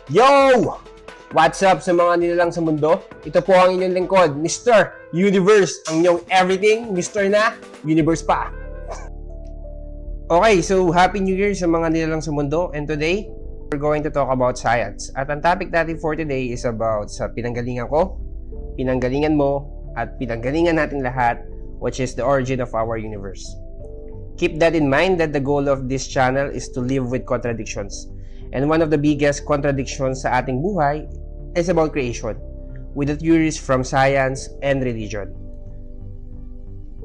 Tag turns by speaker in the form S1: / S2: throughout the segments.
S1: Yo! What's up sa mga nilalang sa mundo? Ito po ang inyong lingkod, Mr. Universe, ang inyong everything, Mr. na Universe pa. Okay, so Happy New Year sa mga nilalang sa mundo, and today, we're going to talk about science. At ang topic natin for today is about sa pinanggalingan ko, pinanggalingan mo, at pinanggalingan natin lahat, which is the origin of our universe. Keep that in mind that the goal of this channel is to live with contradictions. And one of the biggest contradictions sa ating buhay is about creation, with the theories from science and religion.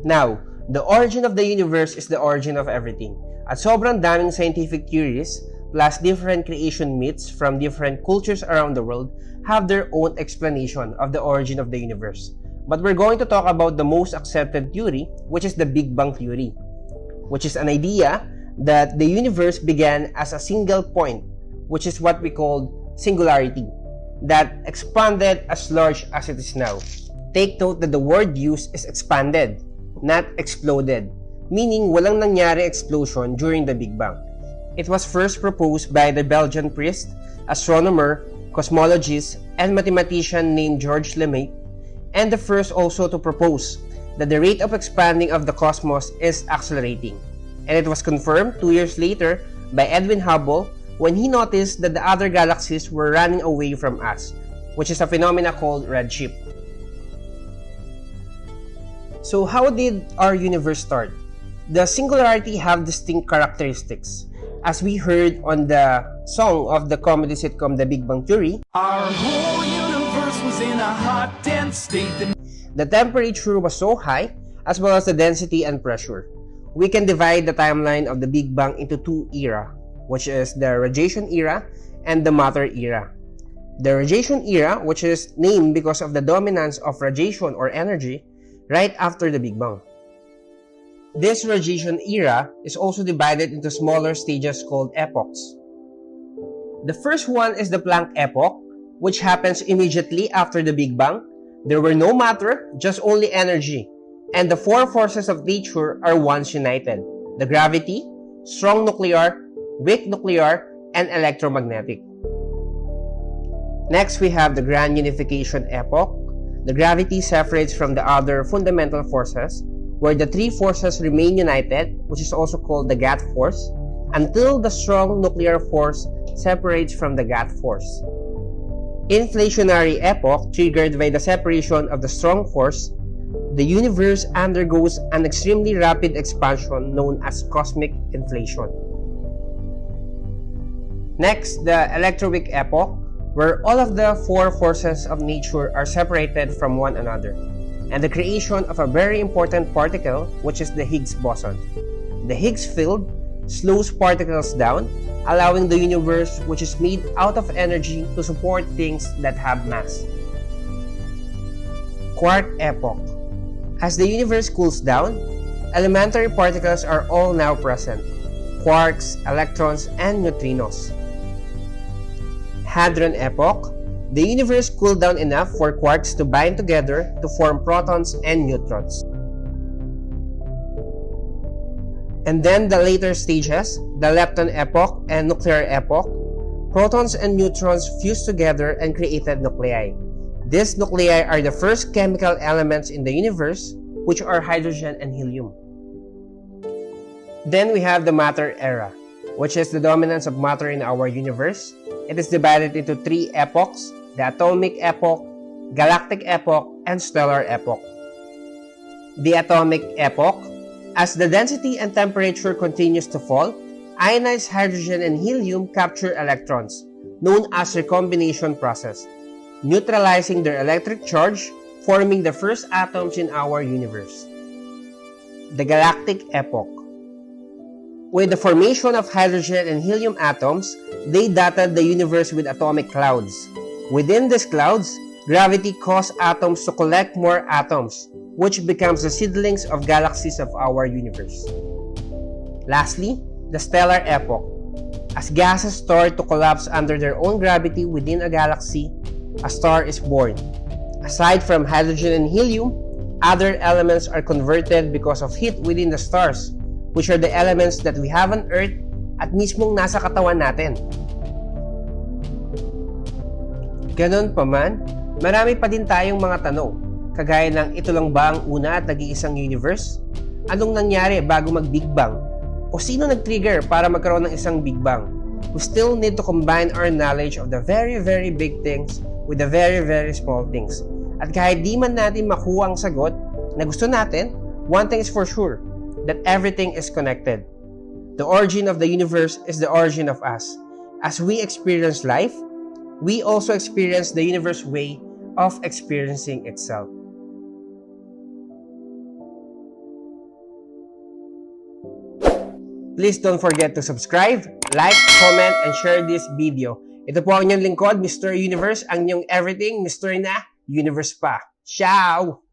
S1: Now, the origin of the universe is the origin of everything. At sobrang daming scientific theories, plus different creation myths from different cultures around the world have their own explanation of the origin of the universe. But we're going to talk about the most accepted theory, which is the Big Bang theory, which is an idea that the universe began as a single point, which is what we call singularity, that expanded as large as it is now. Take note that the word used is expanded, not exploded, meaning walang nangyari explosion during the Big Bang. It was first proposed by the Belgian priest, astronomer, cosmologist, and mathematician named Georges Lemaitre, and the first also to propose that the rate of expanding of the cosmos is accelerating. And it was confirmed 2 years later by Edwin Hubble when he noticed that the other galaxies were running away from us, which is a phenomena called redshift. So how did our universe start? The singularity have distinct characteristics. As we heard on the song of the comedy sitcom The Big Bang Theory,
S2: our whole universe was in a hot, dense state.
S1: The temperature was so high, as well as the density and pressure. We can divide the timeline of the Big Bang into two eras, which is the radiation era and the matter era. The radiation era, which is named because of the dominance of radiation or energy right after the Big Bang. This radiation era is also divided into smaller stages called epochs. The first one is the Planck epoch, which happens immediately after the Big Bang. There were no matter, just only energy, and the four forces of nature are once united: the gravity, strong nuclear, weak nuclear, and electromagnetic. Next, we have the grand unification epoch. The gravity separates from the other fundamental forces, where the three forces remain united, which is also called the Gat force, until the strong nuclear force separates from the Gat force. Inflationary epoch, triggered by the separation of the strong force, the universe undergoes an extremely rapid expansion known as cosmic inflation. Next, the electroweak epoch, where all of the four forces of nature are separated from one another, and the creation of a very important particle, which is the Higgs boson. The Higgs field slows particles down, allowing the universe, which is made out of energy, to support things that have mass. Quark epoch. As the universe cools down, elementary particles are all now present: quarks, electrons, and neutrinos. Hadron epoch. The universe cooled down enough for quarks to bind together to form protons and neutrons. And then the later stages, the lepton epoch and nuclear epoch, protons and neutrons fused together and created nuclei. These nuclei are the first chemical elements in the universe, which are hydrogen and helium. Then we have the matter era, which is the dominance of matter in our universe. It is divided into three epochs: the atomic epoch, galactic epoch, and stellar epoch. The atomic epoch, as the density and temperature continues to fall, ionized hydrogen and helium capture electrons, known as recombination process, neutralizing their electric charge, forming the first atoms in our universe. The galactic epoch. With the formation of hydrogen and helium atoms, they dotted the universe with atomic clouds. Within these clouds, gravity caused atoms to collect more atoms, which becomes the seedlings of galaxies of our universe. Lastly, the stellar epoch. As gases start to collapse under their own gravity within a galaxy, a star is born. Aside from hydrogen and helium, other elements are converted because of heat within the stars, which are the elements that we have on Earth at mismong nasa katawan natin. Ganon pa man, marami pa din tayong mga tanong, kagaya ng ito lang ba ang una at nag-iisang universe? Anong nangyari bago mag-Big Bang? O sino nag-trigger para magkaroon ng isang Big Bang? We still need to combine our knowledge of the very, very big things with the very, very small things. At kahit di man natin makuha ang sagot na gusto natin, one thing is for sure, that everything is connected. The origin of the universe is the origin of us. As we experience life, we also experience the universe way of experiencing itself. Please don't forget to subscribe, like, comment, and share this video. Ito po ang inyong lingkod, Mr. Universe, ang inyong everything, Mr. na Universe pa. Ciao!